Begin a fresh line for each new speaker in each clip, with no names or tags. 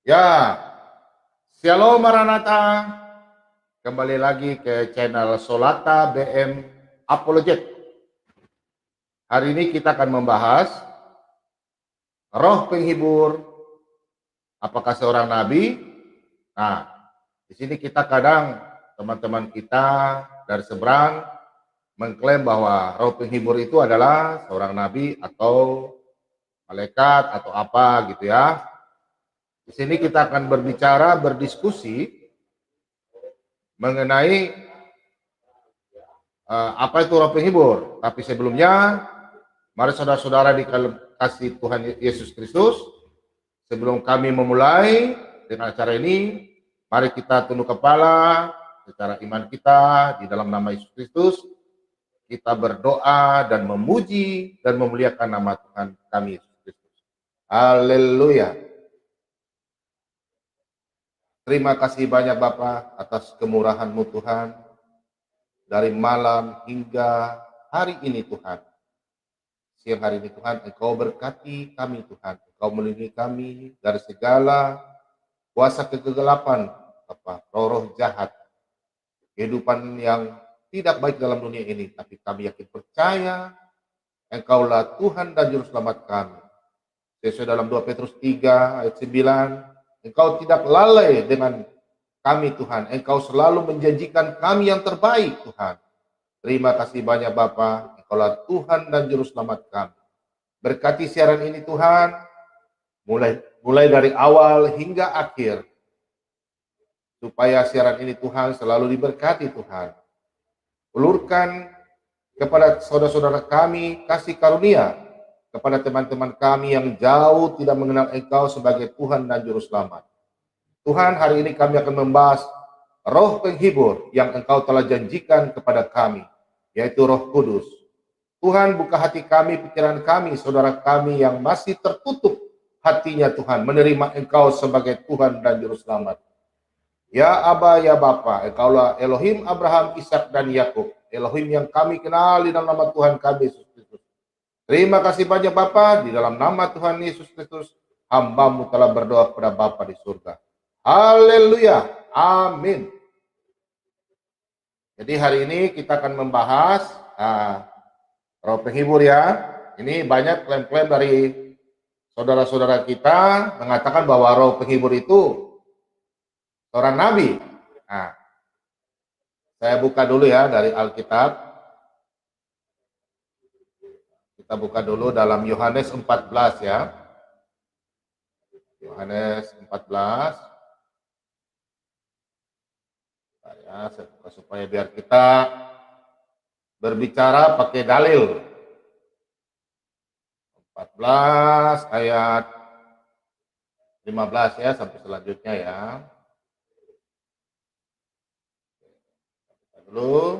Ya, Shalom Maranatha. Kembali lagi ke channel Solata BM Apologet. Hari ini kita akan membahas roh penghibur. Apakah seorang nabi? Nah, di sini kita kadang teman-teman kita dari seberang mengklaim bahwa roh penghibur itu adalah seorang nabi atau malaikat atau apa gitu ya. Di sini kita akan berbicara, berdiskusi mengenai apa itu roh penghibur. Tapi sebelumnya, mari saudara-saudara dikasih Tuhan Yesus Kristus, sebelum kami memulai dengan acara ini, mari kita tunduk kepala secara iman kita di dalam nama Yesus Kristus. Kita berdoa dan memuji dan memuliakan nama Tuhan kami Yesus Kristus. Haleluya. Terima kasih banyak Bapa atas kemurahan-Mu Tuhan. Dari malam hingga hari ini Tuhan. Siang hari ini Tuhan, Engkau berkati kami Tuhan. Engkau melindungi kami dari segala kuasa kegelapan, roh-roh jahat, kehidupan yang tidak baik dalam dunia ini. Tapi kami yakin percaya, Engkaulah Tuhan dan Juru Selamat kami. Sesuai dalam 2 Petrus 3 ayat 9, Engkau tidak lalai dengan kami Tuhan, Engkau selalu menjanjikan kami yang terbaik Tuhan. Terima kasih banyak Bapa, Engkaulah Tuhan dan Juru Selamat kami. Berkati siaran ini Tuhan, mulai dari awal hingga akhir. Supaya siaran ini Tuhan selalu diberkati Tuhan. Ulurkan kepada saudara-saudara kami kasih karunia, kepada teman-teman kami yang jauh tidak mengenal Engkau sebagai Tuhan dan Juru Selamat. Tuhan, hari ini kami akan membahas roh penghibur yang Engkau telah janjikan kepada kami, yaitu Roh Kudus. Tuhan, buka hati kami, pikiran kami, saudara kami yang masih tertutup hatinya Tuhan, menerima Engkau sebagai Tuhan dan Juru Selamat. Ya Aba, ya Bapa, Engkaulah Elohim Abraham, Ishak dan Yakub, Elohim yang kami kenal di dalam nama Tuhan kami Yesus Kristus. Terima kasih banyak Bapa, di dalam nama Tuhan Yesus Kristus, hamba-Mu telah berdoa kepada Bapa di surga. Haleluya, amin. Jadi hari ini kita akan membahas roh penghibur ya. Ini banyak klaim-klaim dari saudara-saudara kita mengatakan bahwa roh penghibur itu seorang nabi. Nah, saya buka dulu ya dari Alkitab. Kita buka dulu dalam Yohanes 14 ya. Yohanes 14. Ya, supaya biar kita berbicara pakai dalil. 14 ayat 15 ya sampai selanjutnya ya. Dulu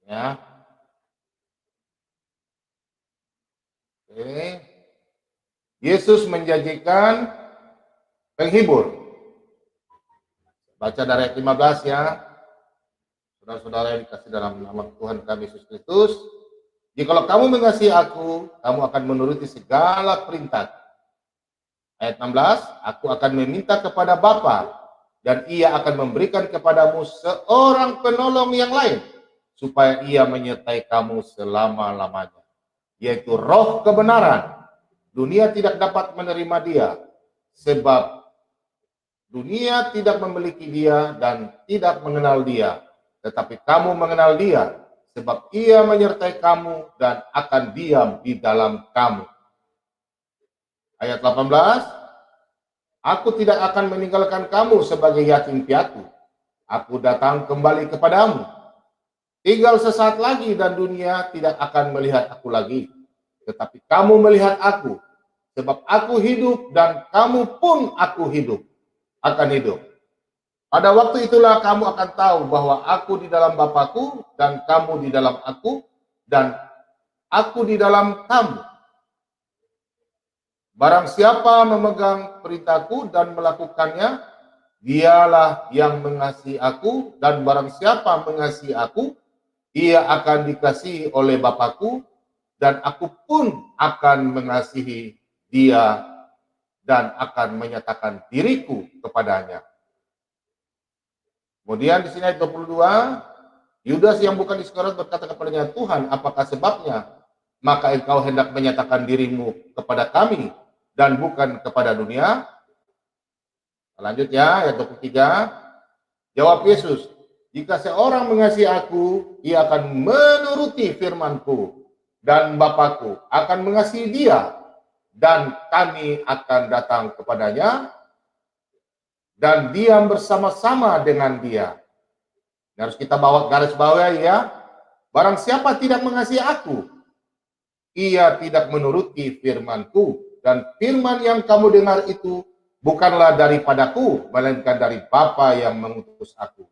ya. Oke. Yesus menjanjikan penghibur. Baca dari ayat 15 ya. Saudara-saudara yang dikasih dalam nama Tuhan kami Yesus Kristus. Jikalau kamu mengasihi aku, kamu akan menuruti segala perintah. Ayat 16, aku akan meminta kepada Bapa, dan ia akan memberikan kepadamu seorang penolong yang lain, supaya ia menyertai kamu selama-lamanya. Yaitu roh kebenaran. Dunia tidak dapat menerima dia, sebab dunia tidak memiliki dia dan tidak mengenal dia. Tetapi kamu mengenal dia, sebab ia menyertai kamu dan akan diam di dalam kamu. Ayat 18, aku tidak akan meninggalkan kamu sebagai yatim piatu. Aku datang kembali kepadamu. Tinggal sesaat lagi dan dunia tidak akan melihat aku lagi. Tetapi kamu melihat aku, sebab aku hidup dan kamu pun aku hidup. Akan hidup. Pada waktu itulah kamu akan tahu bahwa aku di dalam Bapa-Ku dan kamu di dalam aku dan aku di dalam kamu. Barang siapa memegang perintahku dan melakukannya, dialah yang mengasihi aku, dan barang siapa mengasihi aku, ia akan dikasihi oleh Bapa-Ku, dan aku pun akan mengasihi dia dan akan menyatakan diriku kepadanya. Kemudian di sini ayat 22, Yudas yang bukan Iskariot berkata kepadanya, Tuhan, apakah sebabnya? Maka engkau hendak menyatakan dirimu kepada kami dan bukan kepada dunia? Lanjut ya, ayat 23. Jawab Yesus, jika seorang mengasihi aku, ia akan menuruti firman-Ku, dan Bapa-Ku akan mengasihi dia, dan kami akan datang kepadanya, dan diam bersama-sama dengan dia. Ini harus kita bawa garis bawah ya. Barang siapa tidak mengasihi aku, ia tidak menuruti firman-Ku, dan firman yang kamu dengar itu bukanlah daripadaku, melainkan dari Bapa yang mengutus aku.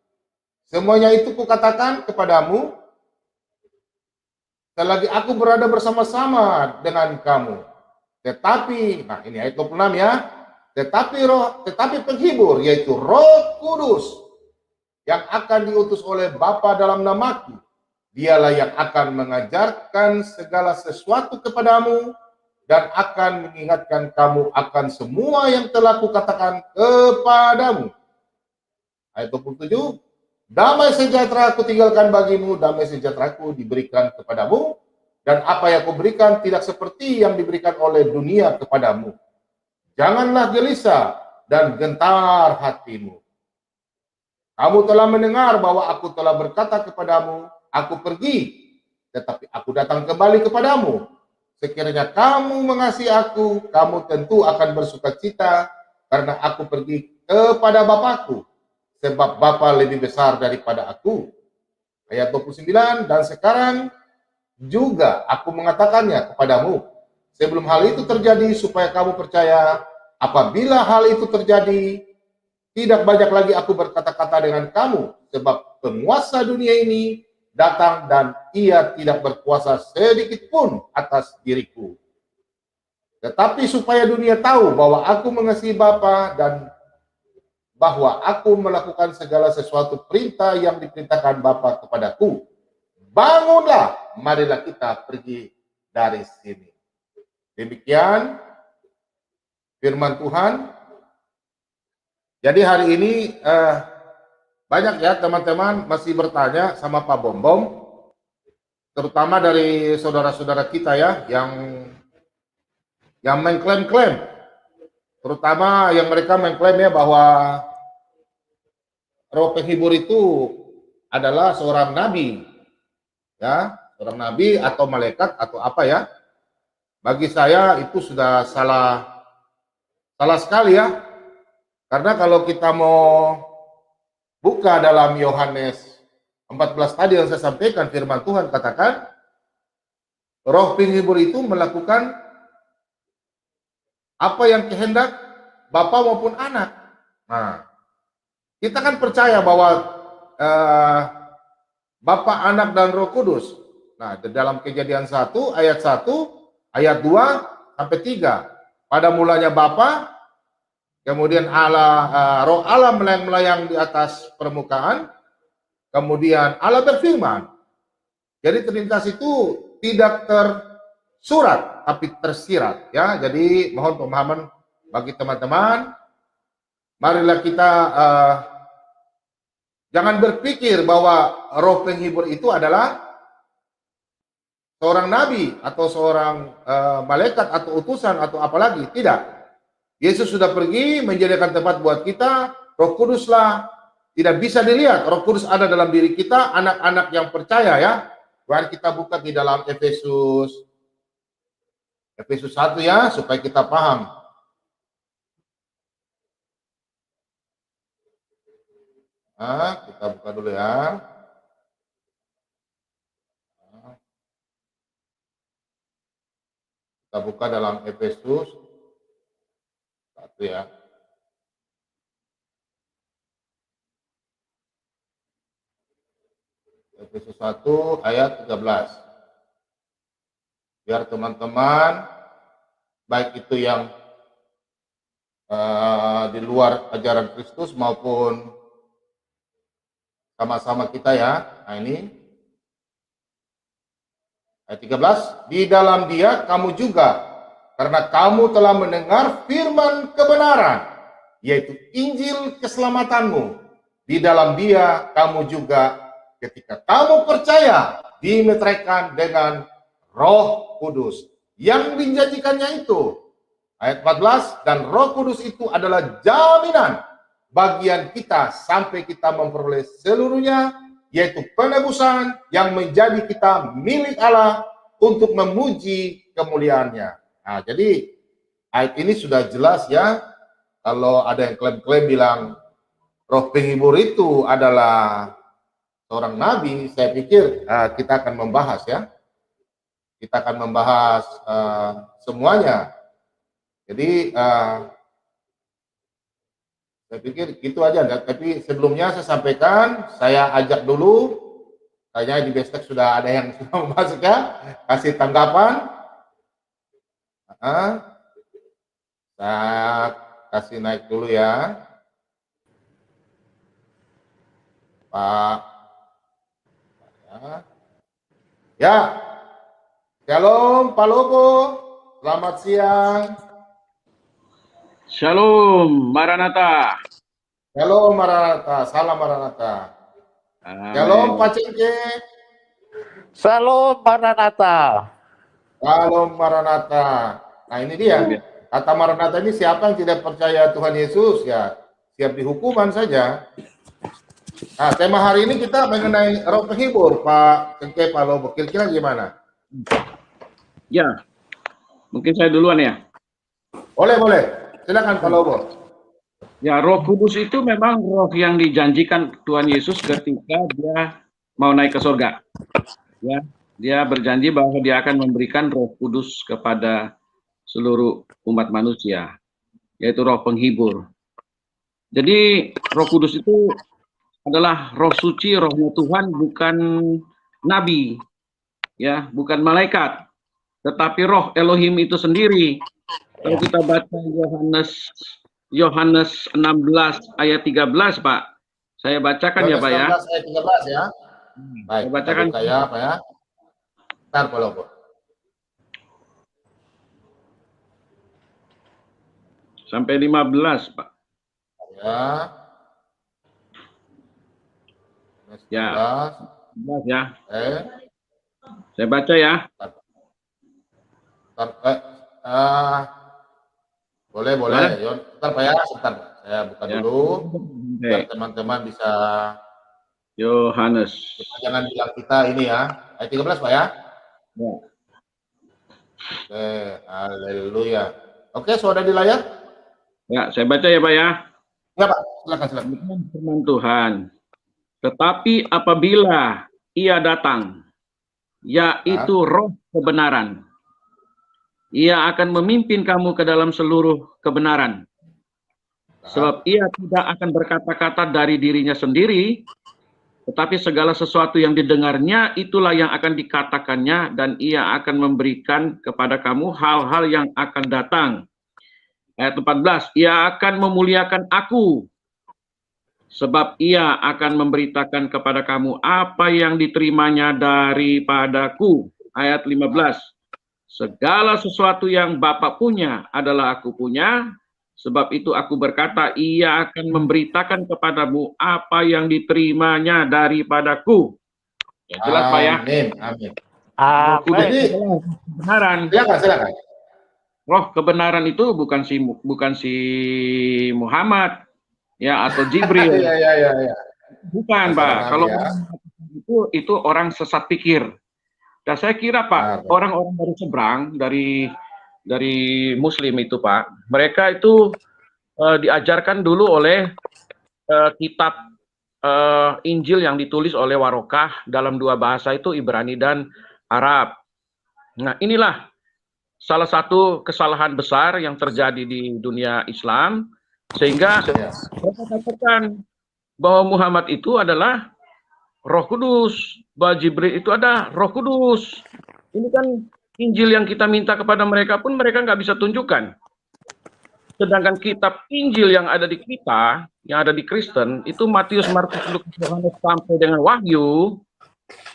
Semuanya itu kukatakan kepadamu selagi aku berada bersama-sama dengan kamu. Tetapi, nah ini ayat 26 ya, tetapi penghibur, yaitu Roh Kudus, yang akan diutus oleh Bapa dalam namaku, dialah yang akan mengajarkan segala sesuatu kepadamu dan akan mengingatkan kamu akan semua yang telah kukatakan kepadamu. Ayat 27, damai sejahtera aku tinggalkan bagimu, damai sejahtera aku diberikan kepadamu, dan apa yang kuberikan tidak seperti yang diberikan oleh dunia kepadamu. Janganlah gelisah dan gentar hatimu. Kamu telah mendengar bahwa aku telah berkata kepadamu, aku pergi, tetapi aku datang kembali kepadamu. Sekiranya kamu mengasihi aku, kamu tentu akan bersukacita karena aku pergi kepada Bapa-Ku, sebab Bapa lebih besar daripada aku. Ayat 29, dan sekarang juga aku mengatakannya kepadamu, sebelum hal itu terjadi supaya kamu percaya. Apabila hal itu terjadi, tidak banyak lagi aku berkata-kata dengan kamu, sebab penguasa dunia ini datang dan ia tidak berkuasa sedikit pun atas diriku. Tetapi supaya dunia tahu bahwa aku mengasihi Bapa dan bahwa aku melakukan segala sesuatu perintah yang diperintahkan Bapa kepadaku. Bangunlah, marilah kita pergi dari sini. Demikian firman Tuhan. Jadi hari ini banyak ya teman-teman masih bertanya sama Pak Bom, terutama dari saudara-saudara kita ya yang mengklaim, terutama yang mereka mengklaim ya bahwa roh penghibur itu adalah seorang nabi, ya, seorang nabi atau malaikat atau apa ya. Bagi saya itu sudah salah sekali ya. Karena kalau kita mau buka dalam Yohanes 14 tadi yang saya sampaikan, firman Tuhan katakan, roh penghibur itu melakukan apa yang kehendak Bapa maupun anak. Nah, kita kan percaya bahwa Bapa, Anak, dan Roh Kudus. Nah, dalam Kejadian 1, ayat 1, ayat 2, sampai 3. Pada mulanya Bapa, kemudian Roh Allah melayang-melayang di atas permukaan, kemudian Allah berfirman. Jadi Trinitas itu tidak tersurat, tapi tersirat. Ya, jadi mohon pemahaman bagi teman-teman. Marilah kita jangan berpikir bahwa roh penghibur itu adalah seorang nabi atau seorang malaikat atau utusan atau apalagi. Tidak. Yesus sudah pergi menjadikan tempat buat kita. Roh Kuduslah tidak bisa dilihat. Roh Kudus ada dalam diri kita, anak-anak yang percaya ya. Mari kita buka di dalam Efesus 1 ya, supaya kita paham. Nah, kita buka dulu ya. Kita buka dalam Efesus 1 ya. Efesus 1 ayat 13. Biar teman-teman, baik itu yang di luar ajaran Kristus maupun sama-sama kita ya. Nah ini ayat 13, di dalam dia kamu juga karena kamu telah mendengar firman kebenaran, yaitu Injil keselamatanmu. Di dalam Dia kamu juga ketika kamu percaya dimeteraikan dengan Roh Kudus yang dijanjikannya itu. Ayat 14, dan Roh Kudus itu adalah jaminan bagian kita sampai kita memperoleh seluruhnya, yaitu penebusan yang menjadi kita milik Allah untuk memuji kemuliaannya. Nah, jadi ayat ini sudah jelas ya. Kalau ada yang klaim-klaim bilang roh penghibur itu adalah seorang nabi, saya pikir kita akan membahas ya. Kita akan membahas semuanya. Jadi saya pikir itu aja. Tapi sebelumnya saya sampaikan, saya ajak dulu. Kayaknya di Bestek sudah ada yang sudah masuk ya. Kasih tanggapan. Saya kasih naik dulu ya, Pak. Ya, Shalom Pak Lobo, selamat siang.
Shalom Maranatha.
Shalom Maranatha, salam Maranatha. Shalom Pak Cengke.
Shalom Maranatha.
Shalom Maranatha. Nah ini dia, kata Maranatha ini siapa yang tidak percaya Tuhan Yesus ya siap dihukuman saja. Nah tema hari ini kita mengenai roh penghibur, Pak Cengke, Pak Lobo, kira-kira gimana?
Ya, mungkin saya duluan ya.
Boleh, silakan Pak Lobo.
Ya, Roh Kudus itu memang roh yang dijanjikan Tuhan Yesus ketika dia mau naik ke surga. Ya, dia berjanji bahwa dia akan memberikan Roh Kudus kepada seluruh umat manusia, yaitu roh penghibur. Jadi Roh Kudus itu adalah roh suci, rohnya Tuhan, bukan nabi, ya, bukan malaikat, tetapi roh Elohim itu sendiri. Kalau kita baca Yohanes 16 ayat 13, Pak. Saya bacakan ya, Pak ya.
16 ayat 13 ya. Baik,
saya bacakan
ya, Pak ya. Bentar, Pak Lobo.
Sampai 15, Pak.
Ya.
Ya. 15 ya. Saya baca ya.
Boleh. Bentar Pak ya, sebentar. Saya buka dulu. Biar teman-teman bisa.
Yohanes.
Jangan bilang kita ini ya. Ayat 13 Pak ya.
Ya.
Oke, haleluya. Oke, sudah di layar?
Ya, saya baca ya Pak ya.
Ya Pak, silakan.
Firman Tuhan. Tetapi apabila Ia datang, yaitu Roh kebenaran, Ia akan memimpin kamu ke dalam seluruh kebenaran. Sebab Ia tidak akan berkata-kata dari dirinya sendiri, tetapi segala sesuatu yang didengarnya itulah yang akan dikatakannya, dan Ia akan memberikan kepada kamu hal-hal yang akan datang. Ayat 14, Ia akan memuliakan aku, sebab Ia akan memberitakan kepada kamu apa yang diterimanya daripadaku. Ayat 15, segala sesuatu yang Bapa punya adalah aku punya, sebab itu aku berkata, Ia akan memberitakan kepadamu apa yang diterimanya daripadaku. Ya, jelas Pak ya?
Amin.
Jadi, kebenaran.
Silakan.
Roh kebenaran itu bukan si Muhammad ya atau Jibril.
Ya.
Bukan, Pak. Kalau itu orang sesat pikir. Dan saya kira Pak, orang-orang baru seberang dari Muslim itu Pak, mereka itu diajarkan dulu oleh kitab Injil yang ditulis oleh Warokah dalam dua bahasa itu Ibrani dan Arab. Nah inilah salah satu kesalahan besar yang terjadi di dunia Islam, sehingga mereka katakan bahwa Muhammad itu adalah Roh Kudus, bahwa Jibril itu ada Roh Kudus. Ini kan Injil yang kita minta kepada mereka pun mereka nggak bisa tunjukkan. Sedangkan kitab Injil yang ada di kita, yang ada di Kristen, itu Matius, Markus, Lukas, Yohanes sampai dengan Wahyu,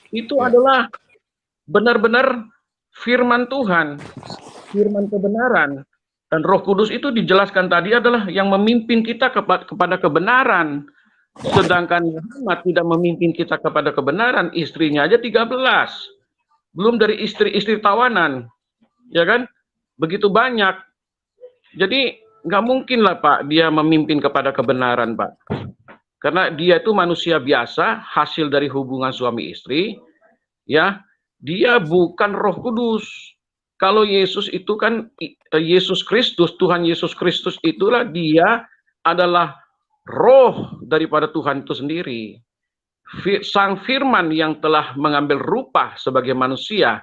itu adalah benar-benar firman Tuhan. firman kebenaran. Dan Roh Kudus itu dijelaskan tadi adalah yang memimpin kita kepada kebenaran. Sedangkan Muhammad tidak memimpin kita kepada kebenaran, istrinya aja 13. Belum dari istri-istri tawanan. Ya kan? Begitu banyak. Jadi nggak mungkin lah Pak dia memimpin kepada kebenaran Pak. Karena dia itu manusia biasa, hasil dari hubungan suami istri, ya, dia bukan Roh Kudus. Kalau Yesus itu kan Yesus Kristus, Tuhan Yesus Kristus itulah dia adalah roh daripada Tuhan itu sendiri. Sang Firman yang telah mengambil rupa sebagai manusia,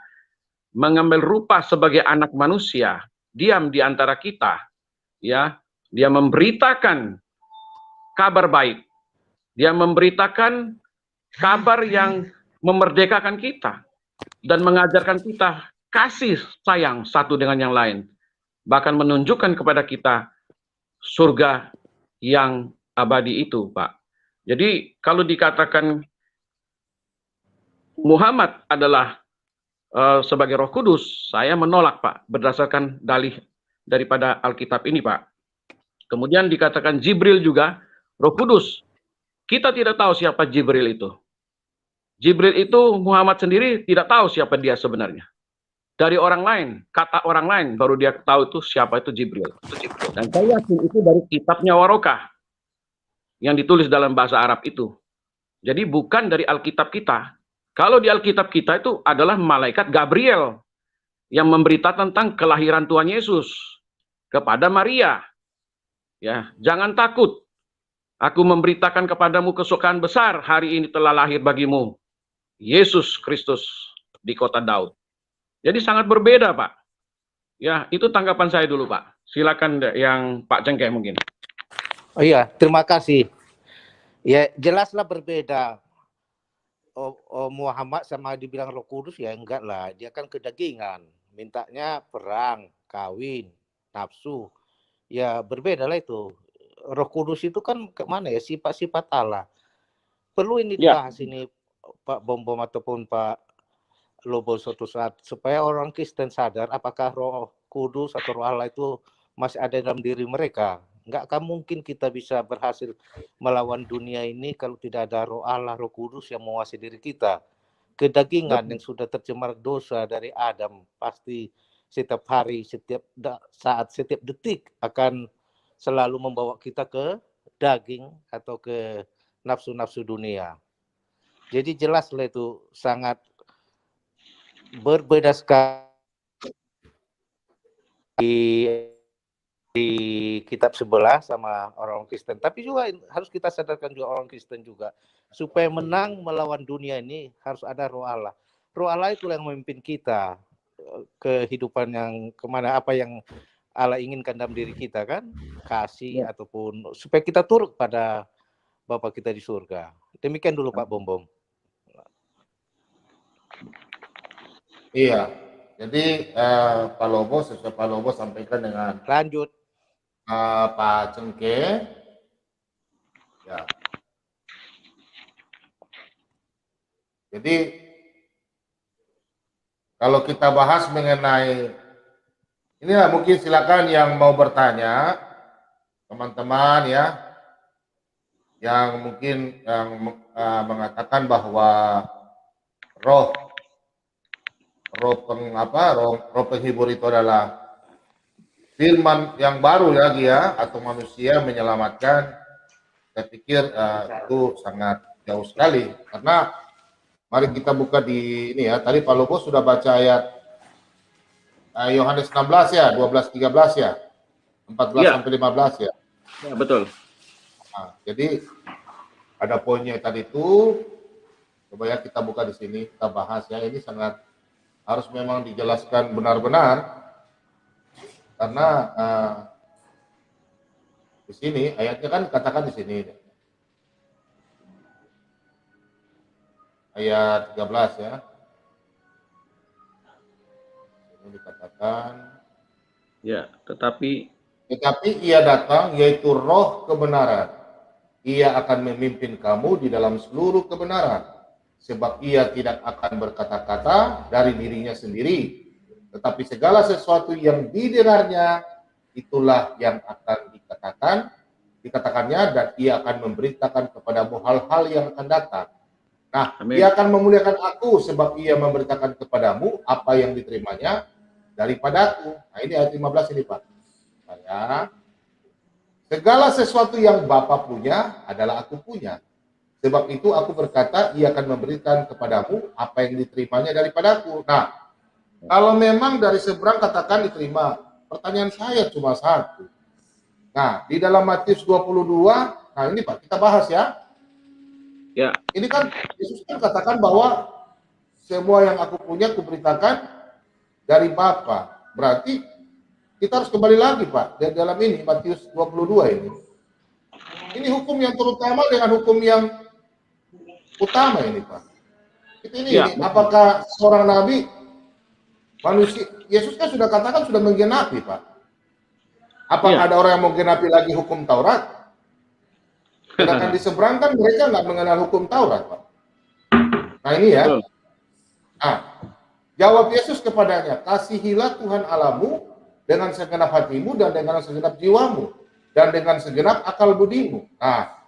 mengambil rupa sebagai anak manusia, diam di antara kita, ya, dia memberitakan kabar baik. Dia memberitakan kabar yang memerdekakan kita dan mengajarkan kita kasih sayang satu dengan yang lain. Bahkan menunjukkan kepada kita surga yang abadi itu, Pak. Jadi kalau dikatakan Muhammad adalah sebagai Roh Kudus, saya menolak, Pak, berdasarkan dalih daripada Alkitab ini, Pak. Kemudian dikatakan Jibril juga Roh Kudus. Kita tidak tahu siapa Jibril itu. Jibril itu Muhammad sendiri tidak tahu siapa dia sebenarnya. Dari orang lain, kata orang lain, baru dia tahu itu siapa itu Jibril. Dan saya yakin itu dari kitabnya Warokah yang ditulis dalam bahasa Arab itu. Jadi bukan dari Alkitab kita. Kalau di Alkitab kita itu adalah malaikat Gabriel yang memberitakan tentang kelahiran Tuhan Yesus kepada Maria. Ya, jangan takut. Aku memberitakan kepadamu kesukaan besar, hari ini telah lahir bagimu Yesus Kristus di kota Daud. Jadi sangat berbeda, Pak. Ya, itu tanggapan saya dulu, Pak. Silakan yang Pak Cengkeh mungkin.
Oh iya, terima kasih. Ya, jelaslah berbeda. Muhammad sama dibilang Roh Kudus ya enggak lah. Dia kan kedagingan. Mintanya perang, kawin, nafsu. Ya berbeda lah itu. Roh Kudus itu kan kemana ya, sifat-sifat Allah. Perlu ini dibahas ini Pak Bom ataupun Pak Lobo suatu saat supaya orang Kristen sadar apakah Roh Kudus atau Roh Allah itu masih ada dalam diri mereka. Enggak akan mungkin kita bisa berhasil melawan dunia ini kalau tidak ada Roh Allah, Roh Kudus yang menguasai diri kita. Kedagingan yang sudah tercemar dosa dari Adam pasti setiap hari, setiap saat, setiap detik akan selalu membawa kita ke daging atau ke nafsu-nafsu dunia. Jadi jelaslah itu sangat berbeda sekali di kitab sebelah sama orang Kristen. Tapi juga harus kita sadarkan juga orang Kristen juga. Supaya menang melawan dunia ini harus ada Roh Allah. Roh Allah itu yang memimpin kita kehidupan yang kemana, apa yang Allah inginkan dalam diri kita kan, kasih ataupun supaya kita turut pada Bapa kita di surga. Demikian dulu Pak Bom.
Iya, jadi Pak Lobo, sesuai Pak Lobo sampaikan dengan
lanjut
Pak Cengkeh. Ya. Jadi kalau kita bahas mengenai inilah, mungkin silakan yang mau bertanya, teman-teman ya, yang mungkin mengatakan bahwa roh penghibur itu adalah firman yang baru lagi ya, atau manusia menyelamatkan. Saya pikir itu sangat jauh sekali, karena mari kita buka di ini ya, tadi Pak Lobo sudah baca ayat Yohanes 16 ya, 12-13 ya, 14 sampai 15 ya.
Ya, betul.
Nah, jadi ada poinnya tadi itu, coba ya kita buka di sini, kita bahas ya. Ini sangat harus memang dijelaskan benar-benar, karena di sini ayatnya kan katakan di sini ayat 13 ya. Dikatakan
ya, tetapi
ia datang, yaitu Roh kebenaran. Ia akan memimpin kamu di dalam seluruh kebenaran, sebab ia tidak akan berkata-kata dari dirinya sendiri, tetapi segala sesuatu yang didengarnya itulah yang akan dikatakannya, dan ia akan memberitakan kepadamu hal-hal yang akan datang. Nah,
Amin.
ia akan memuliakan aku sebab ia memberitakan kepadamu apa yang diterimanya daripadaku. Nah, ini ayat 15 ini, Pak. Ya. Segala sesuatu yang Bapa punya adalah aku punya. Sebab itu aku berkata, ia akan memberikan kepadamu apa yang diterimanya daripadaku. Nah, kalau memang dari seberang katakan diterima, pertanyaan saya cuma satu. Nah, di dalam Matius 22, nah ini Pak, kita bahas ya.
Ya.
Ini kan Yesus kan katakan bahwa semua yang aku punya kuberitakan dari Bapa. Berarti kita harus kembali lagi Pak, di dalam ini Matius 22 ini. Ini hukum yang terutama dengan hukum yang utama ini Pak. Ini, apakah seorang nabi manusia, Yesus kan sudah katakan sudah menggenapi Pak. Apakah ada orang yang menggenapi lagi hukum Taurat? Sedangkan di seberang kan mereka nggak mengenal hukum Taurat, Pak. Nah ini ya. Nah, jawab Yesus kepadanya, kasihilah Tuhan Allahmu dengan segenap hatimu dan dengan segenap jiwamu dan dengan segenap akal budimu. Nah,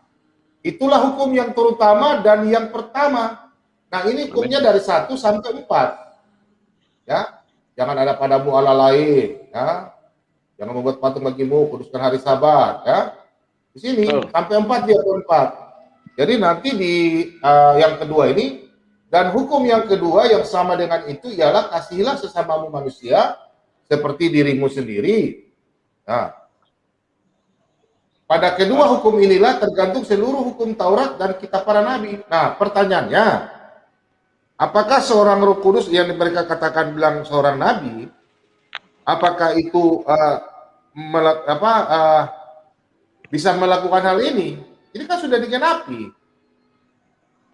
itulah hukum yang terutama dan yang pertama. Nah ini hukumnya dari 1 sampai 4. Ya, jangan ada padamu Allah lain. Ya, jangan membuat patung bagimu, kuduskan hari Sabat. Ya. Di sini sampai 4 dia 4. Jadi nanti di yang kedua ini, dan hukum yang kedua yang sama dengan itu ialah kasihilah sesamamu manusia seperti dirimu sendiri. Nah, pada kedua hukum inilah tergantung seluruh hukum Taurat dan kitab para nabi. Nah, pertanyaannya, apakah seorang Roh Kudus yang mereka katakan bilang seorang nabi, apakah itu bisa melakukan hal ini? Ini kan sudah digenapi.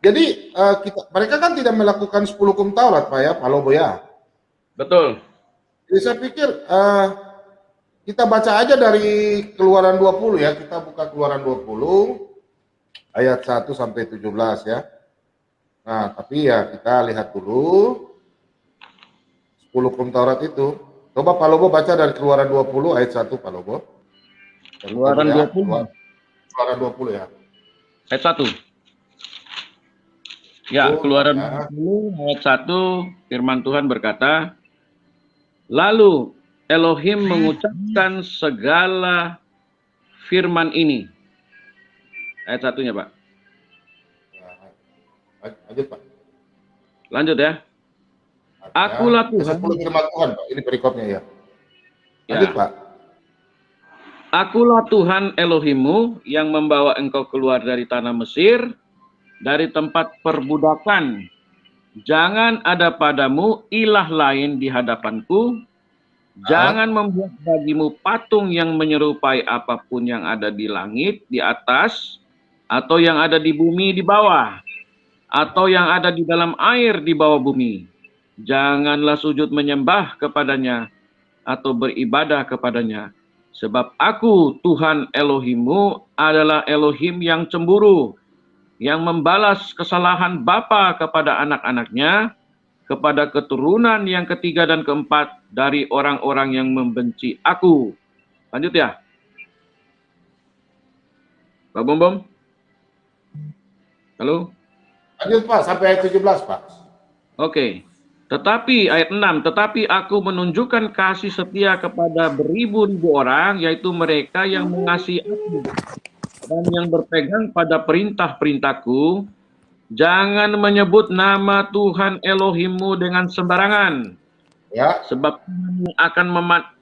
Jadi mereka kan tidak melakukan 10 hukum Taurat, Pak ya, Pak Lobo ya.
Betul.
Jadi saya pikir kita baca aja dari Keluaran 20 ya. Kita buka Keluaran 20 ayat 1 sampai 17 ya. Nah, tapi ya kita lihat dulu 10 hukum Taurat itu. Coba Pak Lobo baca dari Keluaran 20 ayat 1, Pak Lobo.
Keluaran 20.
Keluaran 20 ya.
Ayat 1. Ya, Keluaran 20 ayat 1, firman Tuhan berkata, lalu Elohim mengucapkan segala firman ini. Ayat 1-nya, Pak.
Lanjut, Pak.
Lanjut ya. Akulah Tuhan.
10 firman Tuhan, Pak. Ini perikopnya ya. Lanjut, Pak.
Akulah Tuhan Elohimmu yang membawa engkau keluar dari tanah Mesir, dari tempat perbudakan. Jangan ada padamu ilah lain di hadapanku. Jangan membuat bagimu patung yang menyerupai apapun yang ada di langit, di atas, atau yang ada di bumi di bawah, atau yang ada di dalam air di bawah bumi. Janganlah sujud menyembah kepadanya, atau beribadah kepadanya. Sebab aku, Tuhan Elohimmu, adalah Elohim yang cemburu, yang membalas kesalahan bapa kepada anak-anaknya, kepada keturunan yang ketiga dan keempat dari orang-orang yang membenci aku. Lanjut ya. Pak Bom Bom? Halo?
Lanjut Pak, sampai ayat 17 Pak.
Oke. Tetapi ayat 6, tetapi aku menunjukkan kasih setia kepada beribu-ribu orang, yaitu mereka yang mengasihi aku dan yang berpegang pada perintah-perintahku. Jangan menyebut nama Tuhan Elohimmu dengan sembarangan. Ya. Sebab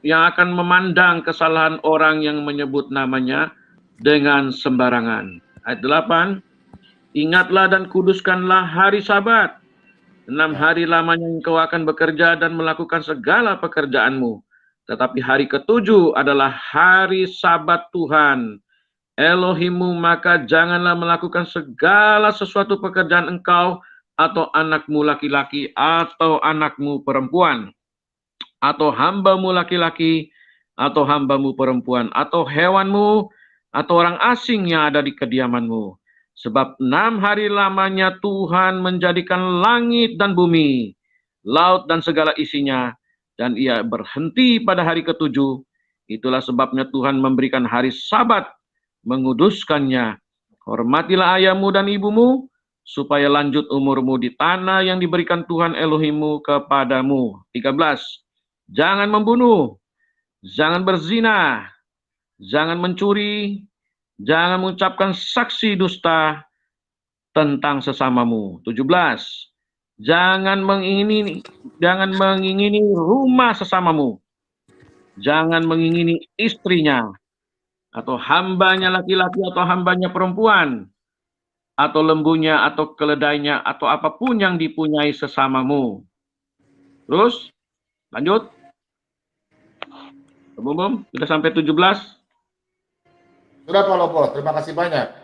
yang akan memandang kesalahan orang yang menyebut namanya dengan sembarangan. Ayat 8, ingatlah dan kuduskanlah hari Sabat. 6 hari lamanya engkau akan bekerja dan melakukan segala pekerjaanmu. Tetapi hari ke-7 adalah hari Sabat Tuhan Elohimmu, maka janganlah melakukan segala sesuatu pekerjaan engkau atau anakmu laki-laki atau anakmu perempuan atau hambamu laki-laki atau hambamu perempuan atau hewanmu atau orang asing yang ada di kediamanmu. Sebab 6 hari lamanya Tuhan menjadikan langit dan bumi, laut dan segala isinya, dan ia berhenti pada hari ketujuh. Itulah sebabnya Tuhan memberikan hari Sabat, menguduskannya. Hormatilah ayahmu dan ibumu, supaya lanjut umurmu di tanah yang diberikan Tuhan Elohimmu kepadamu. 13. Jangan membunuh, jangan berzina, jangan mencuri, jangan mengucapkan saksi dusta tentang sesamamu. 17. Jangan mengingini rumah sesamamu. Jangan mengingini istrinya, atau hambanya laki-laki atau hambanya perempuan, atau lembunya atau keledainya, atau apapun yang dipunyai sesamamu. Terus, lanjut. Sudah sampai 17.
Sudah Pak Lopo, terima kasih banyak.